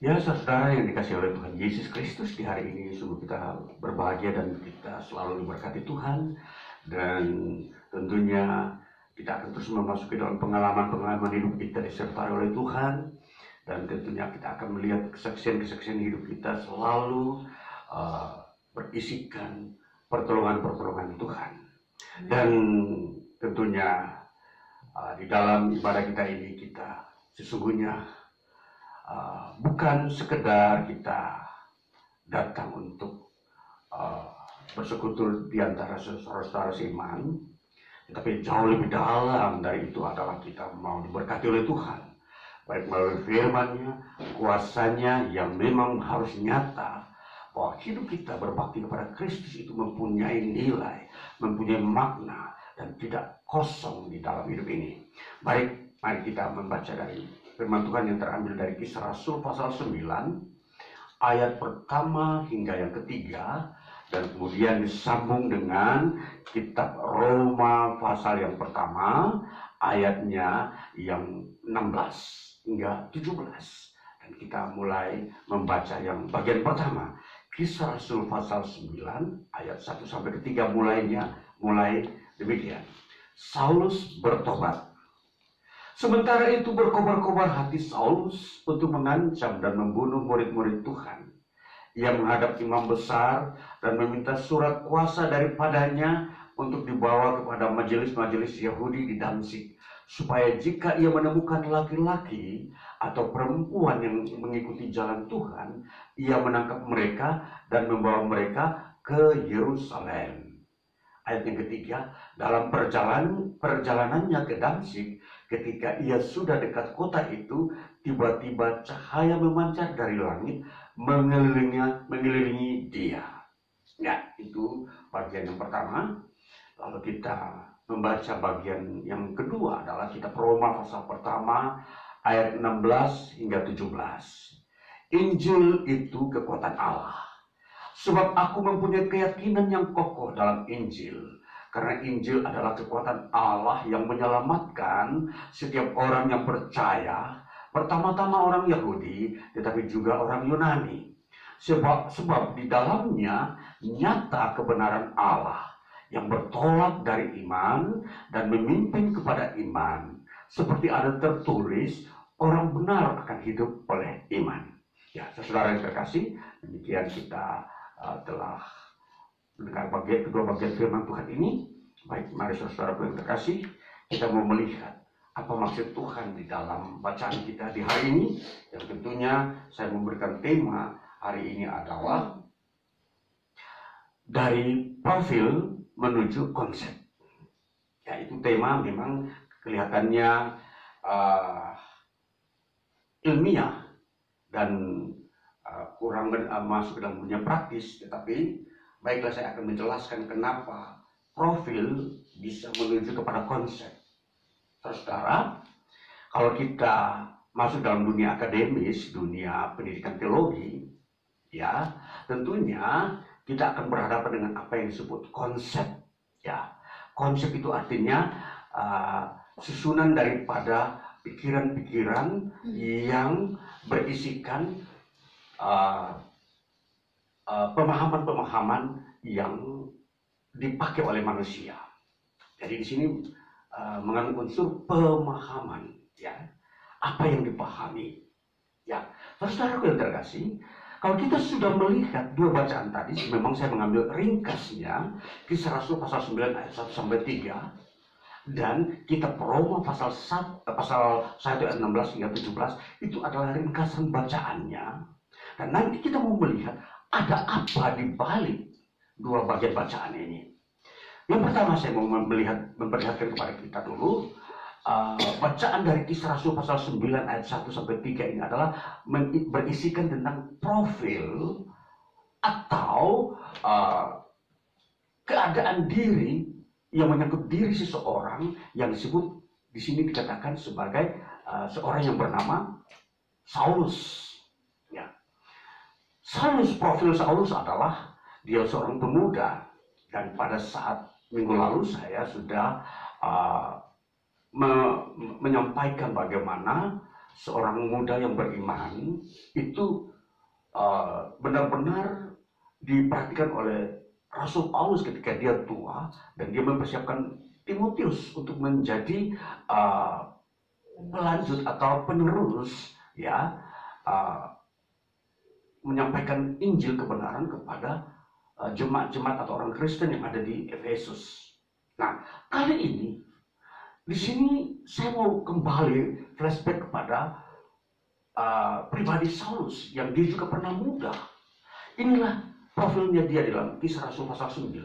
Ya, saudara yang dikasih oleh Tuhan Yesus Kristus, di hari ini sungguh kita berbahagia dan kita selalu diberkati Tuhan. Dan tentunya kita akan terus memasuki dalam pengalaman-pengalaman hidup kita disertai oleh Tuhan. Dan tentunya kita akan melihat kesaksian-kesaksian hidup kita selalu berisikan pertolongan-pertolongan Tuhan. Dan tentunya di dalam ibadah kita ini kita sesungguhnya bukan sekedar kita datang untuk bersekutu di antara saudara-saudara seiman, tetapi jauh lebih dalam dari itu adalah kita mau diberkati oleh Tuhan, baik melalui firman-Nya, kuasanya yang memang harus nyata, bahwa hidup kita berbakti kepada Kristus itu mempunyai nilai, mempunyai makna, dan tidak kosong di dalam hidup ini. Baik, mari kita membaca dari firman Tuhan yang terambil dari Kisah Rasul pasal 9 ayat pertama hingga yang ketiga, dan kemudian disambung dengan kitab Roma pasal yang pertama ayatnya yang 16 hingga 17. Dan kita mulai membaca yang bagian pertama, Kisah Rasul pasal 9 ayat 1 sampai 3 mulai demikian. Saulus bertobat. Sementara itu berkobar-kobar hati Saulus untuk mengancam dan membunuh murid-murid Tuhan. Ia menghadap imam besar dan meminta surat kuasa daripadanya untuk dibawa kepada majelis-majelis Yahudi di Damsyik, supaya jika ia menemukan laki-laki atau perempuan yang mengikuti jalan Tuhan, ia menangkap mereka dan membawa mereka ke Yerusalem. Ayat yang ketiga, dalam perjalanannya ke Damsyik, ketika ia sudah dekat kota itu, tiba-tiba cahaya memancar dari langit mengelilingi dia. Ya, itu bagian yang pertama. Lalu kita membaca bagian yang kedua adalah kitab Roma pasal pertama ayat 16 hingga 17. Injil itu kekuatan Allah. Sebab aku mempunyai keyakinan yang kokoh dalam Injil. Karena Injil adalah kekuatan Allah yang menyelamatkan setiap orang yang percaya. Pertama-tama orang Yahudi, tetapi juga orang Yunani. Sebab di dalamnya nyata kebenaran Allah yang bertolak dari iman dan memimpin kepada iman. Seperti ada tertulis, orang benar akan hidup oleh iman. Ya, saudara yang terkasih, demikian kita telah mendengar kedua bagian firman Tuhan ini. Baik, mari saudara yang terkasih, kita mau melihat apa maksud Tuhan di dalam bacaan kita di hari ini. Yang tentunya saya memberikan tema hari ini adalah dari profil menuju konsep. Ya, itu tema memang kelihatannya ilmiah dan kurang masuk ke dalam dunia praktis, tetapi baiklah saya akan menjelaskan kenapa profil bisa menuju kepada konsep. Saudara, kalau kita masuk dalam dunia akademis, dunia pendidikan teologi, ya tentunya kita akan berhadapan dengan apa yang disebut konsep. Ya, konsep itu artinya susunan daripada pikiran-pikiran yang berisikan pemahaman-pemahaman yang dipakai oleh manusia. Jadi di sini mengandung unsur pemahaman, ya, apa yang dipahami. Ya, saudara yang terkasih, kalau kita sudah melihat dua bacaan tadi, memang saya mengambil ringkasnya Kisah Rasul pasal 9 ayat 1 sampai 3 dan kitab Roma pasal 1 ayat 16 hingga 17 itu adalah ringkasan bacaannya. Dan nanti kita mau melihat ada apa di balik dua bagian bacaan ini. Yang pertama saya mau memperlihatkan kepada kita dulu bacaan dari Kisah Rasul pasal 9 ayat 1 sampai 3 ini adalah berisikan tentang profil atau keadaan diri yang menyangkut diri seseorang yang disebut di sini dikatakan sebagai seorang yang bernama Saulus. Profil Saulus adalah dia seorang pemuda, dan pada saat minggu lalu saya sudah menyampaikan bagaimana seorang muda yang beriman itu benar-benar diperhatikan oleh Rasul Paulus ketika dia tua dan dia mempersiapkan Timotius untuk menjadi pelanjut atau penerus, ya, menyampaikan Injil kebenaran kepada jemaat-jemaat atau orang Kristen yang ada di Efesus. Nah, kali ini di sini saya mau kembali flashback kepada pribadi Saulus yang dia juga pernah muda. Inilah profilnya dia dalam Kisah Rasul pasal 9,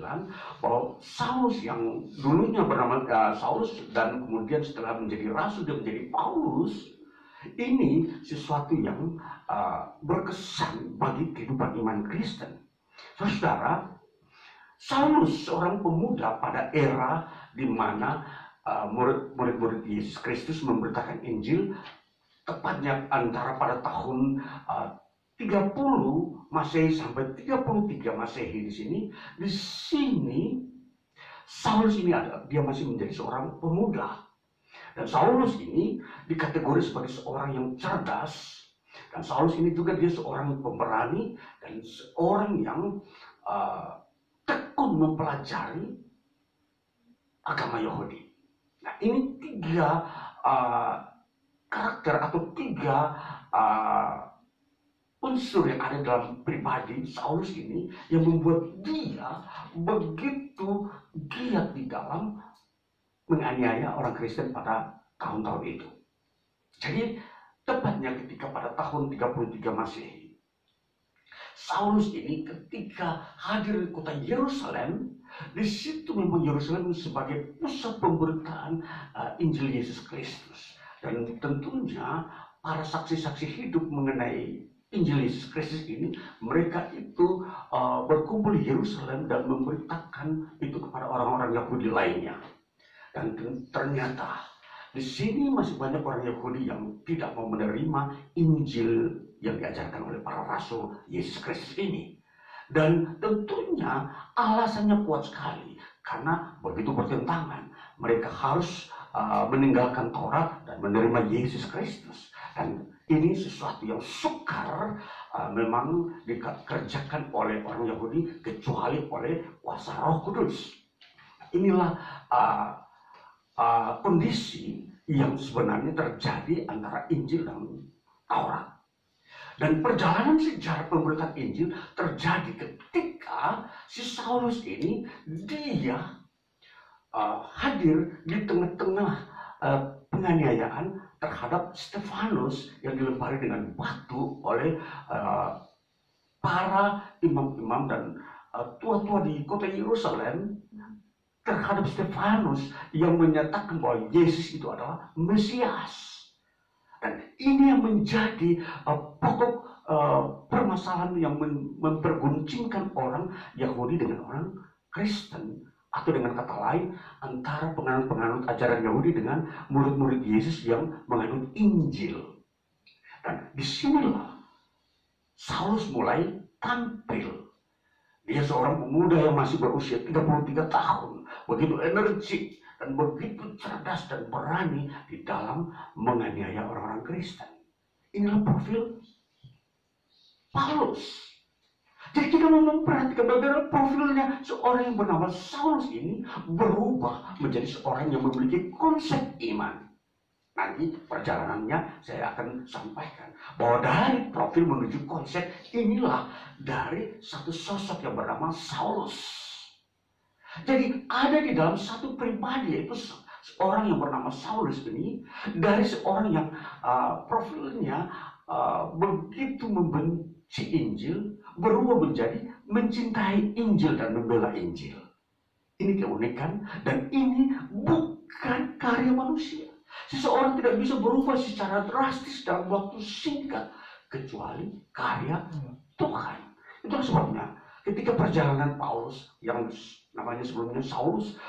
bahwa Saulus yang dulunya bernama Saulus dan kemudian setelah menjadi rasul dia menjadi Paulus. Ini sesuatu yang berkesan bagi kehidupan iman Kristen. Saudara, Saulus seorang pemuda pada era di mana murid-murid Yesus Kristus memberitakan Injil, tepatnya antara pada tahun 30 Masehi sampai 33 Masehi di sini. Di sini Saulus ini dia masih menjadi seorang pemuda. Dan Saulus ini dikategori sebagai seorang yang cerdas. Dan Saulus ini juga dia seorang pemberani dan seorang yang tekun mempelajari agama Yahudi. Nah, ini tiga karakter atau tiga unsur yang ada dalam pribadi Saulus ini yang membuat dia begitu giat di dalam menganiaya orang Kristen pada tahun-tahun itu. Jadi tepatnya ketika pada tahun 33 Masehi, Saulus ini ketika hadir di kota Yerusalem, di situ memang Yerusalem sebagai pusat pemberitaan Injil Yesus Kristus. Dan tentunya para saksi-saksi hidup mengenai Injil Yesus Kristus ini, mereka itu berkumpul di Yerusalem dan memberitakan itu kepada orang-orang Yahudi lainnya. Dan ternyata di sini masih banyak orang Yahudi yang tidak mau menerima Injil yang diajarkan oleh para rasul Yesus Kristus ini. Dan tentunya alasannya kuat sekali, karena begitu bertentangan. Mereka harus meninggalkan Taurat dan menerima Yesus Kristus. Dan ini sesuatu yang sukar memang dikerjakan oleh orang Yahudi kecuali oleh kuasa Roh Kudus. Inilah kondisi yang sebenarnya terjadi antara Injil dan Taurat. Dan perjalanan sejarah pemberitaan Injil terjadi ketika si Saulus ini dia hadir di tengah-tengah penganiayaan terhadap Stefanus yang dilempari dengan batu oleh para imam-imam dan tua-tua di kota Yerusalem terhadap Stefanus yang menyatakan bahwa Yesus itu adalah Mesias. Dan ini yang menjadi pokok permasalahan yang memperguncingkan orang Yahudi dengan orang Kristen, atau dengan kata lain antara penganut-penganut ajaran Yahudi dengan murid-murid Yesus yang menganut Injil. Dan disinilah Saulus mulai tampil. Dia seorang pemuda yang masih berusia 33 tahun, begitu energik dan begitu cerdas dan berani di dalam menganiaya orang-orang Kristen. Inilah profil Paulus. Jadi kita mau memperhatikan bagaimana profilnya seorang yang bernama Saulus ini berubah menjadi seorang yang memiliki konsep iman. Nanti perjalanannya saya akan sampaikan bahwa dari profil menuju konsep inilah dari satu sosok yang bernama Saulus. Jadi ada di dalam satu pribadi, yaitu seorang yang bernama Saulus ini, dari seorang yang profilnya begitu membenci Injil, berubah menjadi mencintai Injil dan membela Injil. Ini keunikan dan ini bukan karya manusia. Seseorang tidak bisa berubah secara drastis dalam waktu singkat kecuali karya Tuhan. Itulah sebabnya ketika perjalanan Paulus yang namanya sebelumnya Saulus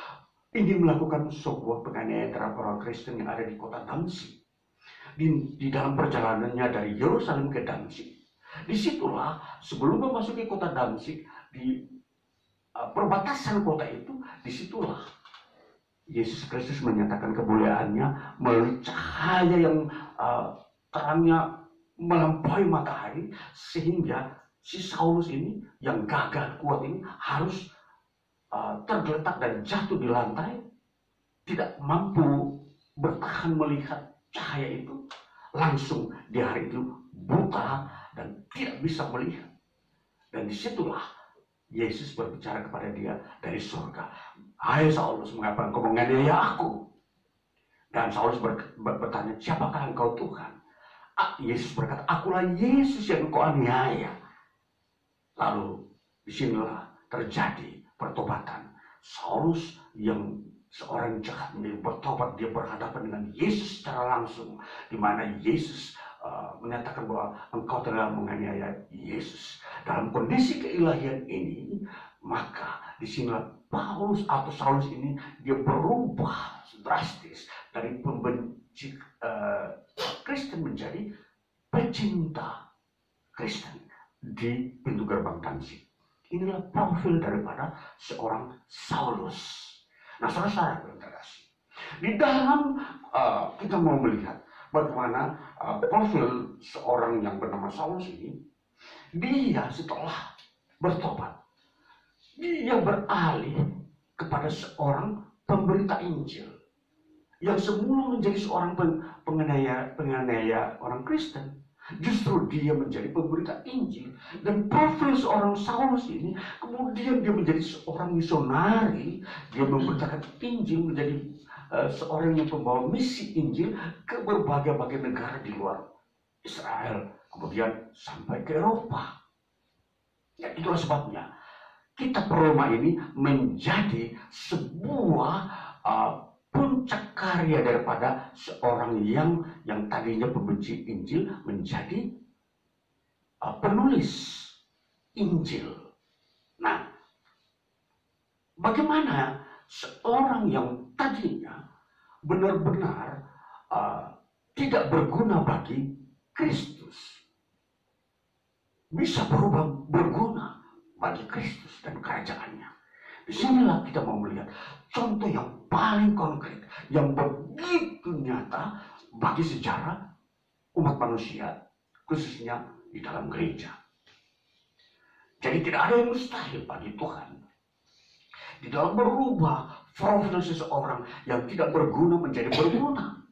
ingin melakukan sebuah penganiayaan terhadap orang Kristen yang ada di kota Damsyik. Di dalam perjalanannya dari Yerusalem ke Damsyik, disitulah sebelum memasuki kota Damsyik, di perbatasan kota itu, disitulah Yesus Kristus menyatakan kemuliaannya melalui cahaya yang terangnya melampaui matahari, sehingga si Saulus ini yang gagah kuat ini harus tergeletak dan jatuh di lantai, tidak mampu bertahan melihat cahaya itu. Langsung di hari itu buta dan tidak bisa melihat. Dan disitulah Yesus berbicara kepada dia dari surga. Hai Saulus, mengapa engkau menganiaya aku? Dan Saulus bertanya, siapakah engkau Tuhan? Yesus berkata, akulah Yesus yang engkau aniaya. Lalu disinilah terjadi pertobatan. Saulus yang seorang jahat menjadi bertobat, dia berhadapan dengan Yesus secara langsung, di mana Yesus menyatakan bahwa engkau telah menganiaya Yesus. Dalam kondisi keilahian ini, maka disinilah Paulus atau Saulus ini dia berubah drastis dari pembenci Kristen menjadi pecinta Kristen di pintu gerbang Damsyik. Inilah profil daripada seorang Saulus. Nah, saudara-saudara yang terkasih, di dalam kita mau melihat bagaimana profil seorang yang bernama Saulus ini, dia setelah bertobat, dia beralih kepada seorang pemberita Injil yang semula menjadi seorang penganiaya orang Kristen. Justru dia menjadi pemberita Injil. Dan profil seorang Saulus ini kemudian dia menjadi seorang misionari. Dia memberitakan Injil, menjadi seorang yang pembawa misi Injil ke berbagai-bagai negara di luar Israel, kemudian sampai ke Eropa. Ya, itulah sebabnya Kitab Roma ini menjadi sebuah puncak karya daripada seorang yang tadinya pembenci Injil menjadi penulis Injil. Nah, bagaimana seorang yang tadinya benar-benar tidak berguna bagi Kristus bisa berubah berguna bagi Kristus dan kerajaannya? Disinilah kita mau melihat contoh yang paling konkret, yang begitu nyata bagi sejarah umat manusia, khususnya di dalam gereja. Jadi tidak ada yang mustahil bagi Tuhan di dalam merubah profil seseorang yang tidak berguna menjadi berguna.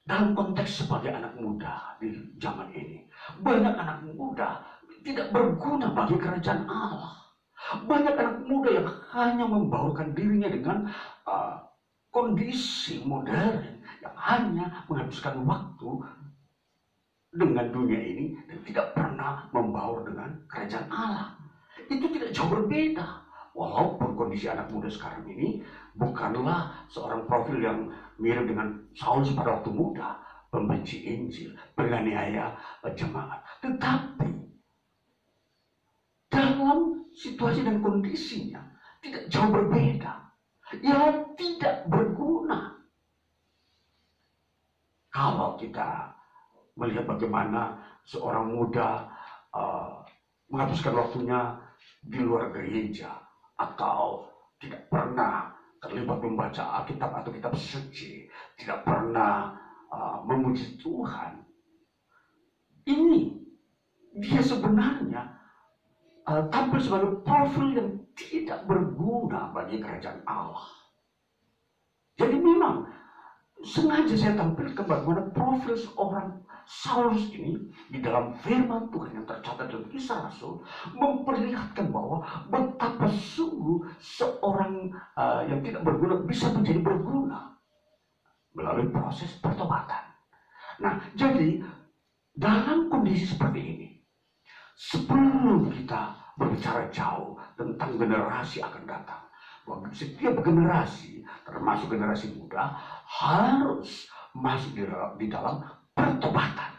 Dalam konteks sebagai anak muda di zaman ini, banyak anak muda tidak berguna bagi kerajaan Allah. Banyak anak muda yang hanya membaurkan dirinya dengan kondisi modern, yang hanya menghabiskan waktu dengan dunia ini dan tidak pernah membaur dengan kerajaan Allah. Itu tidak jauh berbeda. Walaupun kondisi anak muda sekarang ini bukanlah seorang profil yang mirip dengan Saulus pada waktu muda, pembenci Injil, penganiaya jemaat. Tetapi dalam situasi dan kondisinya tidak jauh berbeda. Ya, tidak berguna. Kalau kita melihat bagaimana seorang muda menghabiskan waktunya di luar gereja, atau tidak pernah terlibat membaca Alkitab atau kitab suci, tidak pernah memuji Tuhan, ini dia sebenarnya tampil sebagai profil yang tidak berguna bagi kerajaan Allah. Jadi memang sengaja saya tampilkan bagaimana profil seorang Saulus ini di dalam firman Tuhan yang tercatat dalam Kisah Rasul, memperlihatkan bahwa betapa sungguh seorang yang tidak berguna bisa menjadi berguna melalui proses pertobatan. Nah, jadi dalam kondisi seperti ini, sebelum kita berbicara jauh tentang generasi akan datang, bahwa setiap generasi, termasuk generasi muda, harus masuk di dalam pertobatan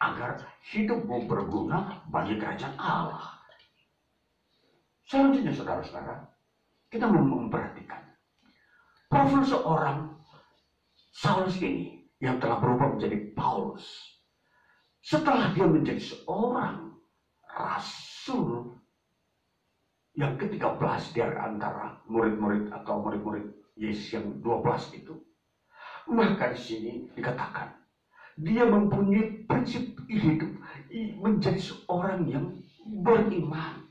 agar hidupmu berguna bagi kerajaan Allah. Selanjutnya, saudara-saudara, kita memperhatikan profil seorang Saulus ini yang telah berubah menjadi Paulus. Setelah dia menjadi seorang rasul yang ke-13 di antara murid-murid atau murid-murid Yesus yang 12 itu, maka di sini dikatakan Dia mempunyai prinsip hidup menjadi seorang yang beriman.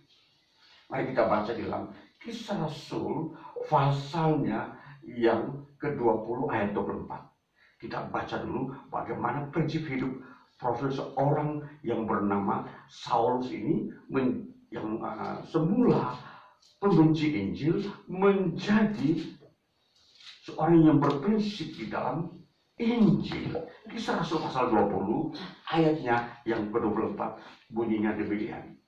Mari kita baca di dalam Kisah Rasul pasalnya yang ke-20 ayat 24. Kita baca dulu bagaimana prinsip hidup profil seorang yang bernama Saulus ini yang semula pembenci Injil menjadi seorang yang berprinsip di dalam Injil. Kisah Rasul pasal 20 ayatnya yang ke-24 bunyinya demikian.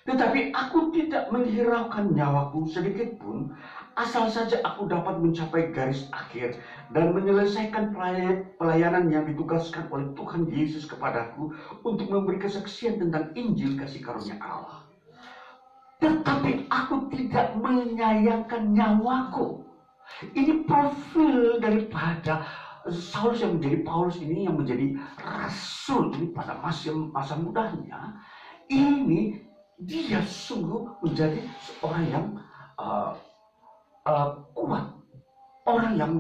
Tetapi aku tidak menghiraukan nyawaku sedikit pun, asal saja aku dapat mencapai garis akhir dan menyelesaikan pelayanan yang ditugaskan oleh Tuhan Yesus kepadaku untuk memberi kesaksian tentang Injil kasih karunia Allah. Tetapi aku tidak menyayangkan nyawaku. Ini profil daripada Saulus yang menjadi Paulus ini, yang menjadi rasul ini pada masa mudanya. Ini dia sungguh menjadi seorang yang kuat, orang yang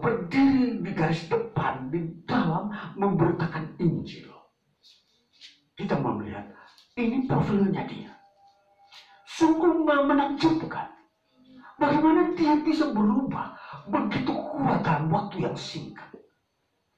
berdiri di garis depan di dalam memberitakan Injil. Kita mau melihat ini profilnya dia. Sungguh menakjubkan bagaimana dia bisa berubah begitu kuat dalam waktu yang singkat.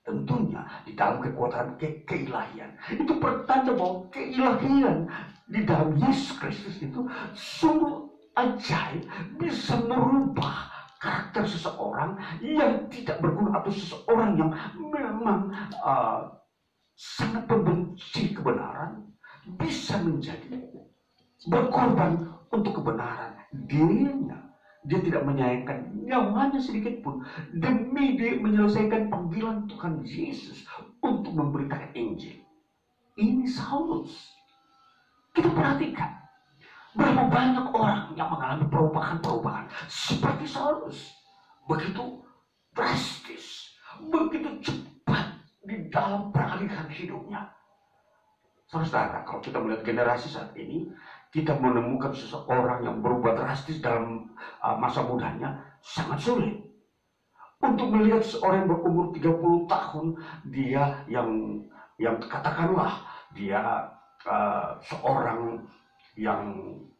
Tentunya di dalam kekuatan keilahian. Itu pertanda bahwa keilahian di dalam Yesus Kristus itu sungguh ajaib, bisa merubah karakter seseorang yang tidak berguna atau seseorang yang memang sangat membenci kebenaran, bisa menjadi berkorban untuk kebenaran dirinya. Dia tidak menyayangkan nyawanya sedikit pun demi dia menyelesaikan panggilan Tuhan Yesus untuk memberitakan Injil. Ini Saulus. Kita perhatikan berapa banyak orang yang mengalami perubahan-perubahan seperti Saulus. Begitu drastis, begitu cepat di dalam peralihan hidupnya. Saudara, kalau kita melihat generasi saat ini, kita menemukan seseorang yang berubah drastis dalam masa mudanya sangat sulit. Untuk melihat seorang yang berumur 30 tahun, dia yang katakanlah dia seorang yang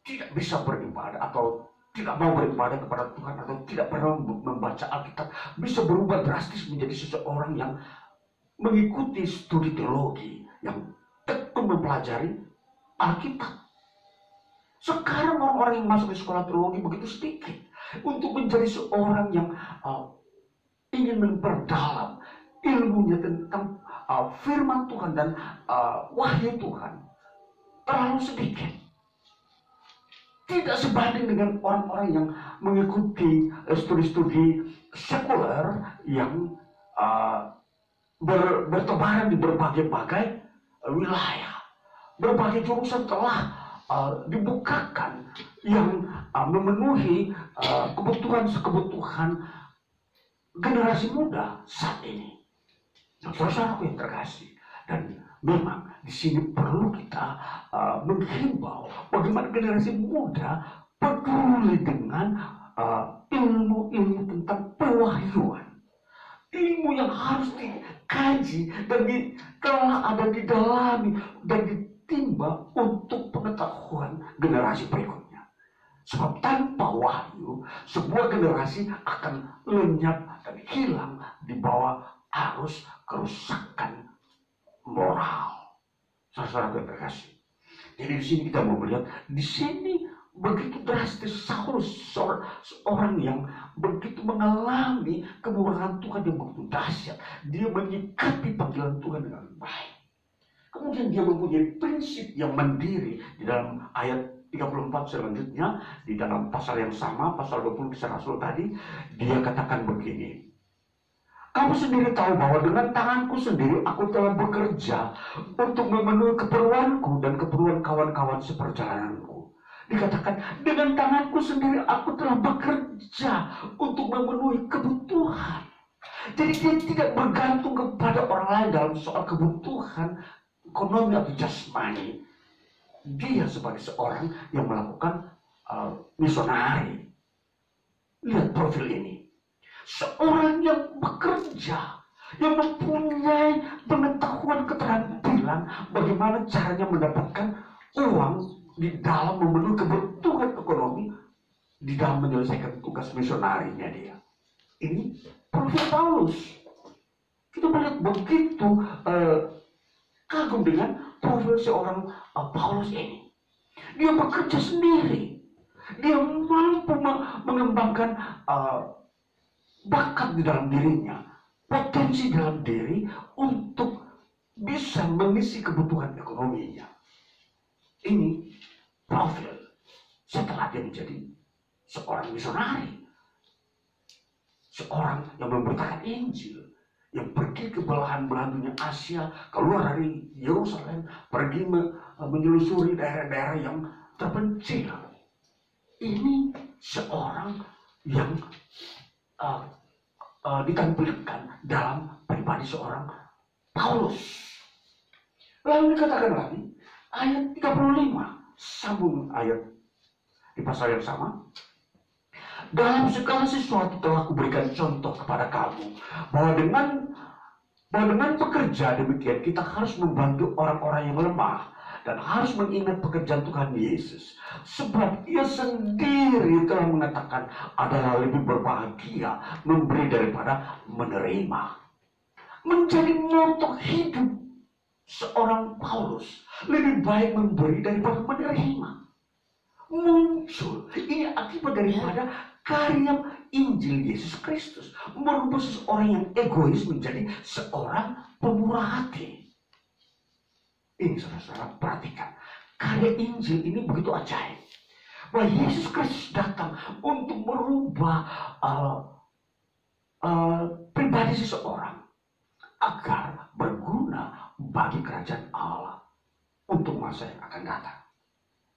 tidak bisa beribadah atau tidak mau beribadah kepada Tuhan atau tidak pernah membaca Alkitab, bisa berubah drastis menjadi seseorang yang mengikuti studi teologi, yang tekun mempelajari Alkitab. Sekarang orang-orang yang masuk di sekolah teologi begitu sedikit untuk menjadi seorang yang ingin memperdalam ilmunya tentang firman Tuhan dan wahyu Tuhan. Terlalu sedikit. Tidak sebanding dengan orang-orang yang mengikuti studi-studi sekuler yang bertebaran di berbagai-bagai wilayah. Berbagai jurusan telah dibukakan yang memenuhi kebutuhan generasi muda saat ini. Saudara-saudaraku yang terkasih, dan memang di sini perlu kita menghimbau bagaimana generasi muda peduli dengan ilmu-ilmu tentang pewahyuan. Ilmu yang harus dikaji dan telah ada di dalam dan ditimba untuk pengetahuan generasi berikutnya. Sebab tanpa wahyu, sebuah generasi akan lenyap dan hilang di bawah arus kerusakan moral. Saudara-saudara yang terkasih. Jadi di sini kita mau melihat di sini begitu drastis Saulus, seorang yang begitu mengalami kemurahan Tuhan yang begitu dahsyat. Dia menyikapi panggilan Tuhan dengan baik. Kemudian dia mempunyai prinsip yang mandiri di dalam ayat 34 selanjutnya, di dalam pasal yang sama, pasal 20 Kisah Rasul tadi, dia katakan begini. Kamu sendiri tahu bahwa dengan tanganku sendiri aku telah bekerja untuk memenuhi keperluanku dan keperluan kawan-kawan seperjalananku. Dikatakan, dengan tanganku sendiri aku telah bekerja untuk memenuhi kebutuhan. Jadi dia tidak bergantung kepada orang lain dalam soal kebutuhan ekonomi atau jasmani. Dia sebagai seorang yang melakukan misionari. Lihat profil ini. seorang yang bekerja, yang mempunyai pengetahuan keterampilan bagaimana caranya mendapatkan uang di dalam memenuhi kebutuhan ekonomi, di dalam menyelesaikan tugas misionarinya dia. Ini profil Paulus. Kita melihat begitu kagum dengan profil seorang Paulus ini. Dia bekerja sendiri. Dia mampu mengembangkan bakat di dalam dirinya, potensi dalam diri untuk bisa mengisi kebutuhan ekonominya. Ini profil setelah dia menjadi seorang misionari, seorang yang memberitakan Injil, yang pergi ke belahan-belahan dunia Asia, keluar dari Yerusalem, pergi menyelusuri daerah-daerah yang terpencil. Ini seorang yang ditampilkan dalam pribadi seorang Paulus. Lalu dikatakan lagi, ayat 35, sambung ayat di pasal yang sama. Dalam segala sesuatu telah kuberikan contoh kepada kamu, bahwa dengan bekerja demikian kita harus membantu orang-orang yang lemah dan harus mengingat pekerjaan Tuhan Yesus. Sebab ia sendiri telah mengatakan adalah lebih berbahagia memberi daripada menerima. Menjadi moto hidup seorang Paulus, lebih baik memberi daripada menerima. Muncul ini akibat daripada karya Injil Yesus Kristus, merubah seseorang yang egois menjadi seorang pemurah hati. Ini saudara-saudara perhatikan, karya Injil ini begitu ajaib, bahwa Yesus Kristus datang untuk merubah pribadi seseorang agar berguna bagi kerajaan Allah untuk masa yang akan datang.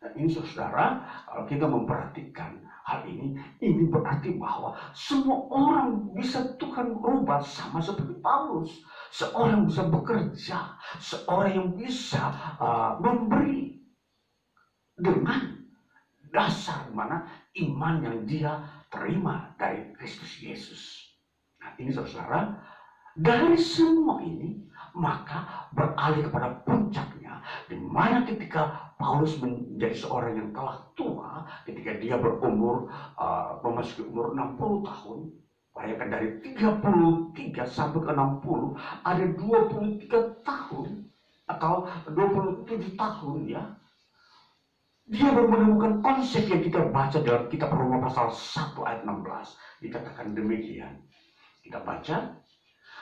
Dan ini saudara, kalau kita memperhatikan hal ini berarti bahwa semua orang bisa Tuhan rubah sama seperti Paulus. Seorang yang bisa bekerja, seorang yang bisa memberi dengan dasar mana iman yang dia terima dari Kristus Yesus. Nah ini saudara, dari semua ini maka beralih kepada puncaknya, di mana ketika Paulus menjadi seorang yang telah tua, ketika dia berumur memasuki umur 60 tahun, bayangkan dari 33 sampai ke 60 ada 23 tahun atau 27 tahun ya. Dia baru menemukan konsep yang kita baca dalam kitab Roma pasal 1 ayat 16. Dikatakan demikian. Kita baca,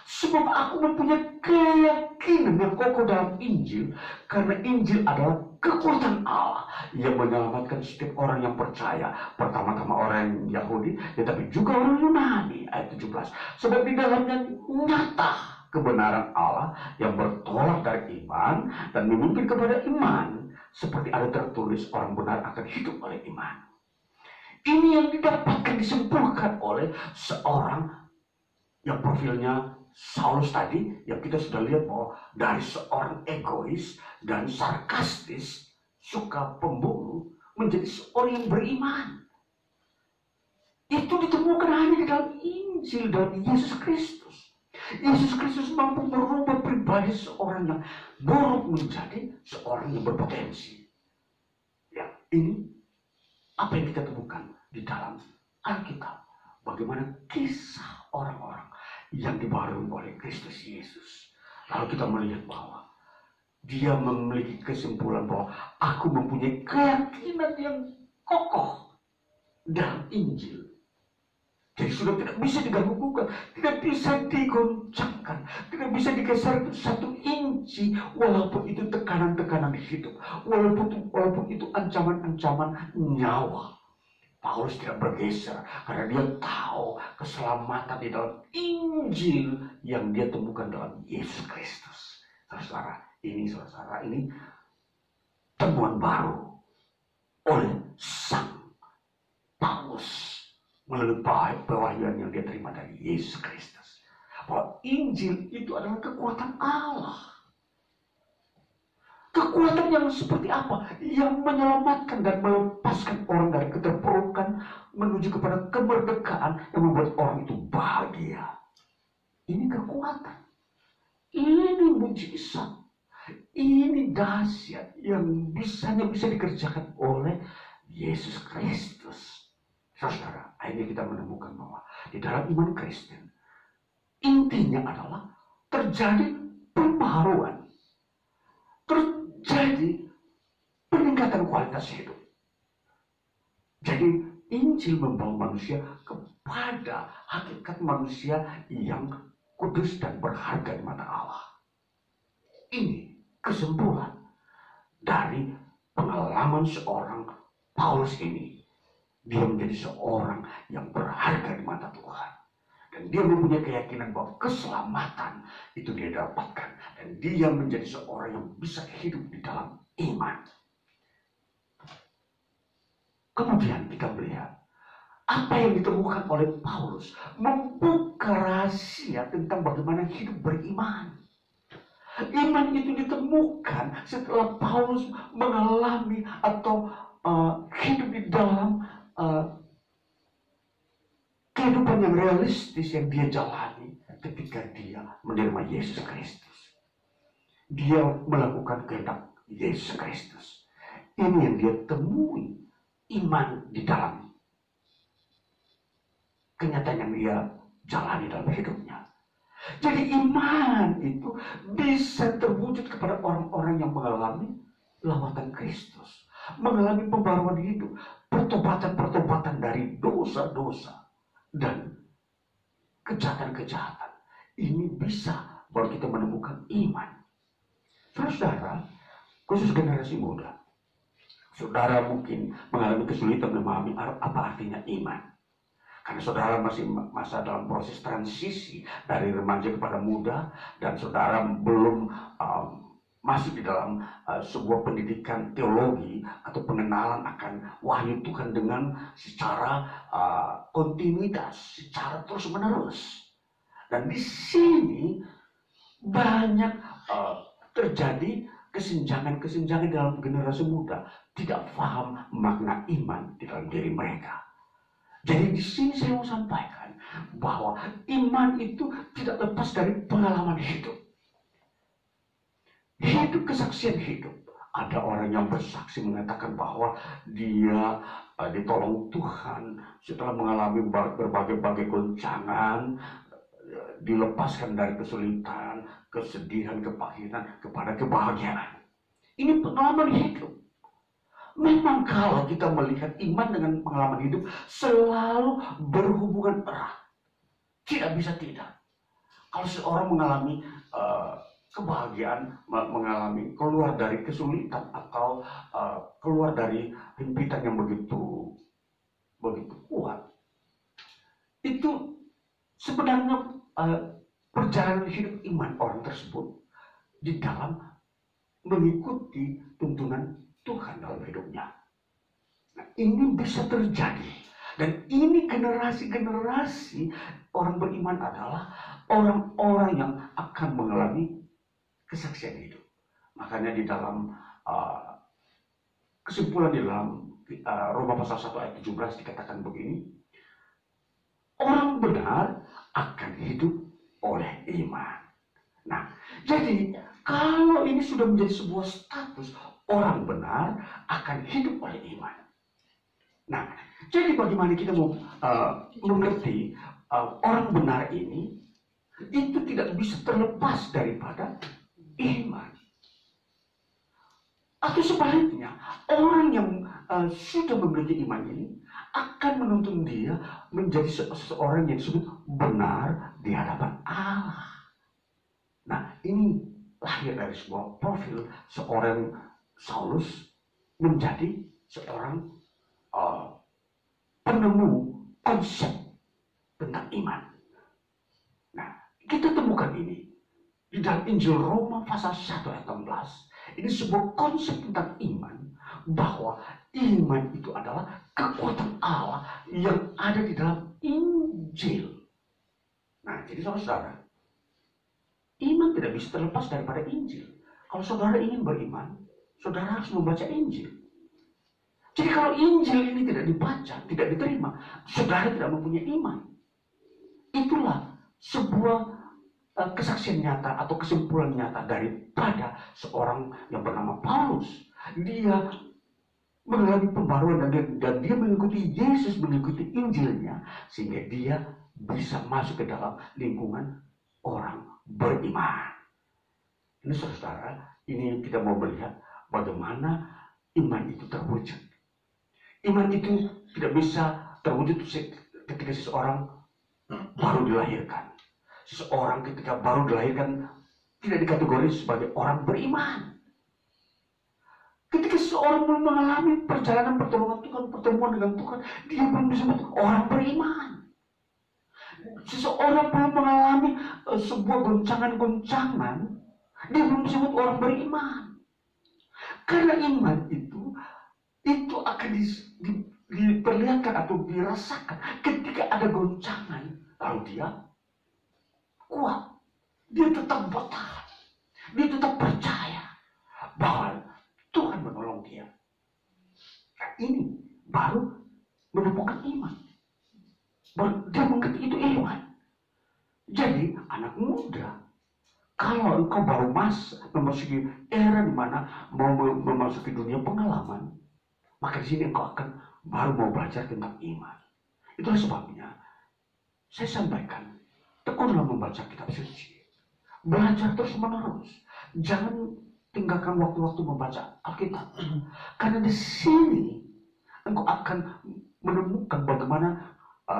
sebab aku mempunyai keyakinan yang kokoh dalam Injil, karena Injil adalah kekuatan Allah yang menyelamatkan setiap orang yang percaya. Pertama-tama orang Yahudi, tetapi juga orang Yunani. Ayat 17. Sebab di dalamnya nyata kebenaran Allah yang bertolak dari iman dan memimpin kepada iman. Seperti ada tertulis, orang benar akan hidup oleh iman. Ini yang didapatkan disimpulkan oleh seorang yang profilnya Saulus tadi, yang kita sudah lihat bahwa dari seorang egois dan sarkastis, suka pembunuh, menjadi seorang yang beriman. Itu ditemukan hanya di dalam Injil, dalam Yesus Kristus. Yesus Kristus mampu merubah pribadi seorang yang buruk menjadi seorang yang berpotensi. Ya, ini apa yang kita temukan di dalam Alkitab. Bagaimana kisah orang-orang yang dibaharui oleh Kristus Yesus. Lalu kita melihat bahwa dia memiliki kesimpulan bahwa aku mempunyai keyakinan yang kokoh dalam Injil. Jadi sudah tidak bisa diganggu-gugat, tidak bisa digoncangkan, tidak bisa digeser satu inci, walaupun itu tekanan-tekanan hidup, walaupun itu ancaman-ancaman nyawa. Paulus tidak bergeser karena dia tahu keselamatan di dalam Injil yang dia temukan dalam Yesus Kristus. Saudara, ini temuan baru oleh sang Paulus melalui pewahyuan yang dia terima dari Yesus Kristus, bahwa Injil itu adalah kekuatan Allah. Kekuatan yang seperti apa? Yang menyelamatkan dan melepaskan orang dari keterpurukan menuju kepada kemerdekaan yang membuat orang itu bahagia. Ini kekuatan. Ini mujizat. Ini dahsyat yang bisa dikerjakan oleh Yesus Kristus. Saudara, akhirnya kita menemukan bahwa di dalam iman Kristen, intinya adalah terjadi pembaharuan. Terjadi peningkatan kualitas hidup. Jadi Injil membawa manusia kepada hakikat manusia yang kudus dan berharga di mata Allah. Ini kesimpulan dari pengalaman seorang Paulus ini. Dia menjadi seorang yang berharga di mata Tuhan. Dan dia mempunyai keyakinan bahwa keselamatan itu dia dapatkan. Dan dia menjadi seorang yang bisa hidup di dalam iman. Kemudian kita melihat apa yang ditemukan oleh Paulus membuka rahasia tentang bagaimana hidup beriman. Iman itu ditemukan setelah Paulus mengalami atau hidup di dalam kehidupan yang realistis yang dia jalani ketika dia menerima Yesus Kristus. Dia melakukan kehendak Yesus Kristus. Ini yang dia temui, iman di dalam kenyataan yang dia jalani dalam hidupnya. Jadi iman itu bisa terwujud kepada orang-orang yang mengalami lawatan Kristus, mengalami pembaruan hidup, pertobatan-pertobatan dari dosa-dosa dan kejahatan-kejahatan. Ini bisa baru kita menemukan iman. Saudara, khusus generasi muda, saudara mungkin mengalami kesulitan memahami apa artinya iman. Karena saudara masih masa dalam proses transisi dari remaja kepada muda, dan saudara belum masih di dalam sebuah pendidikan teologi atau pengenalan akan wahyu Tuhan dengan secara kontinuitas, secara terus menerus. Dan di sini banyak terjadi kesenjangan dalam generasi muda, tidak paham makna iman di dalam diri mereka. Jadi di sini saya mau sampaikan bahwa iman itu tidak lepas dari pengalaman hidup. Hidup, kesaksian hidup. Ada orang yang bersaksi mengatakan bahwa dia ditolong Tuhan setelah mengalami berbagai goncangan, dilepaskan dari kesulitan, kesedihan, kepahitan kepada kebahagiaan. Ini pengalaman hidup. Memang kalau kita melihat iman dengan pengalaman hidup selalu berhubungan erat. Tidak bisa tidak. Kalau seorang mengalami kebahagiaan, mengalami keluar dari kesulitan atau keluar dari himpitan yang begitu kuat, itu sebenarnya perjalanan hidup iman orang tersebut di dalam mengikuti tuntunan Tuhan dalam hidupnya. Nah, ini bisa terjadi. Dan ini generasi-generasi orang beriman adalah orang-orang yang akan mengalami kesaksian hidup. Makanya di dalam kesimpulan di dalam Roma pasal 1 ayat 17 dikatakan begini. Orang benar akan hidup oleh iman. Nah, jadi kalau ini sudah menjadi sebuah status, orang benar akan hidup oleh iman. Nah, jadi bagaimana kita mau mengerti orang benar ini, itu tidak bisa terlepas daripada iman. Atau sebaliknya, orang yang sudah memiliki iman ini akan menuntun dia menjadi seseorang yang disebut benar di hadapan Allah. Nah, ini lahir dari sebuah profil seorang Saulus menjadi seorang penemu konsep tentang iman. Nah, kita temukan ini di dalam Injil Roma pasal 1 ayat 16. Ini sebuah konsep tentang iman, bahwa iman itu adalah kekuatan Allah yang ada di dalam Injil. Nah, jadi saudara, iman tidak bisa terlepas daripada Injil. Kalau saudara ingin beriman, saudara harus membaca Injil. Jadi kalau Injil ini tidak dibaca, tidak diterima, saudara tidak mempunyai iman. Itulah sebuah kesaksian nyata atau kesimpulan nyata daripada seorang yang bernama Paulus. Dia mengalami pembaruan dan dia mengikuti Yesus, mengikuti Injilnya, sehingga dia bisa masuk ke dalam lingkungan orang beriman. Ini saudara, ini kita mau melihat bagaimana iman itu terwujud. Iman itu tidak bisa terwujud ketika seseorang baru dilahirkan. Seseorang ketika baru dilahirkan tidak dikategori sebagai orang beriman. Ketika seseorang belum mengalami perjalanan pertolongan Tuhan, pertemuan dengan Tuhan, dia belum disebut orang beriman. Seseorang belum mengalami sebuah goncangan-goncangan, dia belum disebut orang beriman. Karena iman itu akan diperlihatkan atau dirasakan ketika ada goncangan, lalu dia kuat, dia tetap bertahan, dia tetap percaya bahwa Tuhan menolong dia. Nah, ini baru menemukan iman. Dia mengerti itu iman. Jadi anak muda, kalau engkau baru memasuki era di mana mau memasuki dunia pengalaman, maka di sini engkau akan baru mau belajar tentang iman. Itulah sebabnya saya sampaikan, tekunlah membaca kitab suci. Belajar terus menerus. Jangan tinggalkan waktu-waktu membaca Alkitab. Karena di sini engkau akan menemukan bagaimana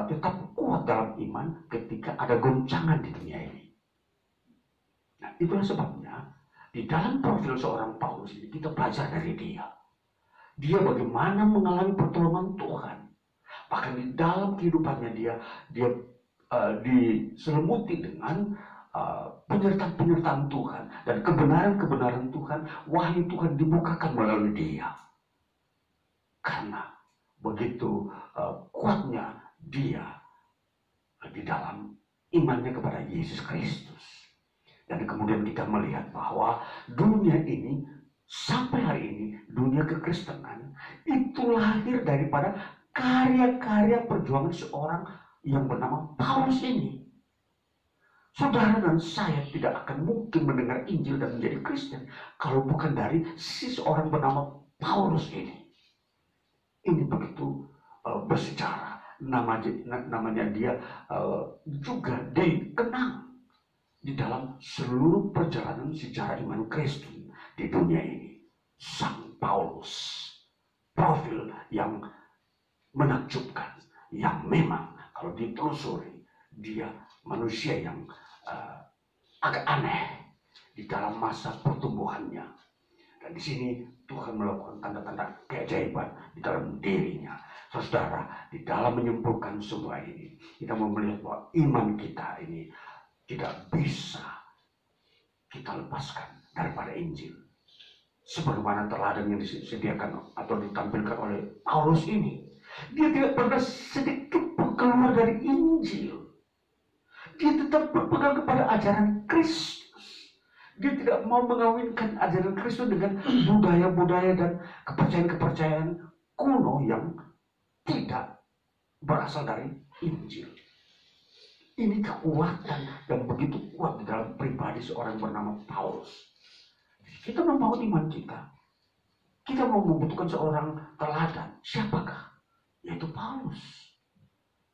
tetap kuat dalam iman ketika ada goncangan di dunia ini. Nah, itulah sebabnya di dalam profil seorang Paulus ini kita belajar dari dia. Dia bagaimana mengalami pertolongan Tuhan. Bahkan di dalam kehidupannya dia diselimuti dengan penyertaan-penyertaan Tuhan dan kebenaran-kebenaran Tuhan, wahyu Tuhan dibukakan melalui dia. Karena begitu kuatnya dia di dalam imannya kepada Yesus Kristus. Dan kemudian kita melihat bahwa dunia ini sampai hari ini, dunia kekristenan itu lahir daripada karya-karya perjuangan seorang yang bernama Paulus ini. Saudara dan saya tidak akan mungkin mendengar Injil dan menjadi Kristen kalau bukan dari seorang bernama Paulus ini. Ini begitu bersejarah. Namanya dia juga dikenang di dalam seluruh perjalanan sejarah iman Kristen di dunia ini. Sang Paulus, profil yang menakjubkan, yang memang kalau ditelusuri dia manusia yang agak aneh di dalam masa pertumbuhannya. Dan di sini Tuhan melakukan tanda-tanda keajaiban di dalam dirinya. Saudara, di dalam menyimpulkan semua ini, kita mau melihat bahwa iman kita ini tidak bisa kita lepaskan daripada Injil. Sebagaimana teladan yang disediakan atau ditampilkan oleh Paulus ini. Dia tidak pernah sedikit pun keluar dari Injil. Dia tetap berpegang kepada ajaran Kristus. Dia tidak mau mengawinkan ajaran Kristus dengan budaya-budaya dan kepercayaan-kepercayaan kuno yang tidak berasal dari Injil. Ini kekuatan yang begitu kuat di dalam pribadi seorang bernama Paulus. Kita membangun iman kita. Kita mau membutuhkan seorang teladan. Siapakah? Yaitu Paulus.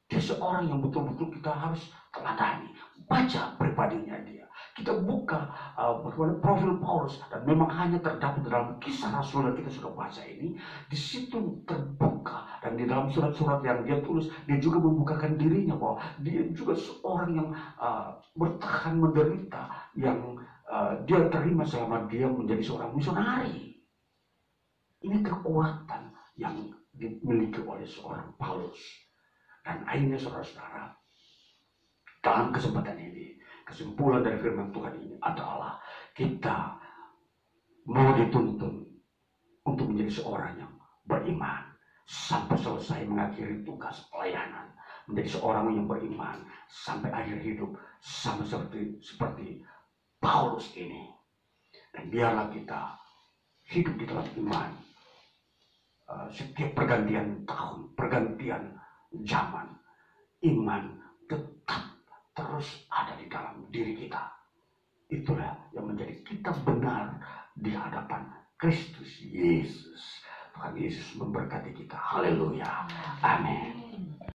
Dia seorang yang betul-betul kita harus teladani. Baca pribadinya dia. Kita buka bagaimana profil Paulus. Dan memang hanya terdapat dalam kisah Rasul yang kita sudah baca ini. Di situ terbuka. Dan di dalam surat-surat yang dia tulis, dia juga membukakan dirinya bahwa dia juga seorang yang bertahan menderita. Yang dia terima selama dia menjadi seorang misionari. Ini kekuatan yang dimiliki oleh seorang Paulus. Dan akhirnya saudara-saudara, dalam kesempatan ini, kesimpulan dari firman Tuhan ini adalah kita mau dituntun untuk menjadi seorang yang beriman sampai selesai mengakhiri tugas pelayanan, menjadi seorang yang beriman sampai akhir hidup, sama seperti Paulus ini. Dan biarlah kita hidup di dalam iman. Setiap pergantian tahun, pergantian zaman, iman tetap terus ada di dalam diri kita. Itulah yang menjadi kita benar di hadapan Kristus Yesus. Tuhan Yesus memberkati kita. Haleluya. Amin.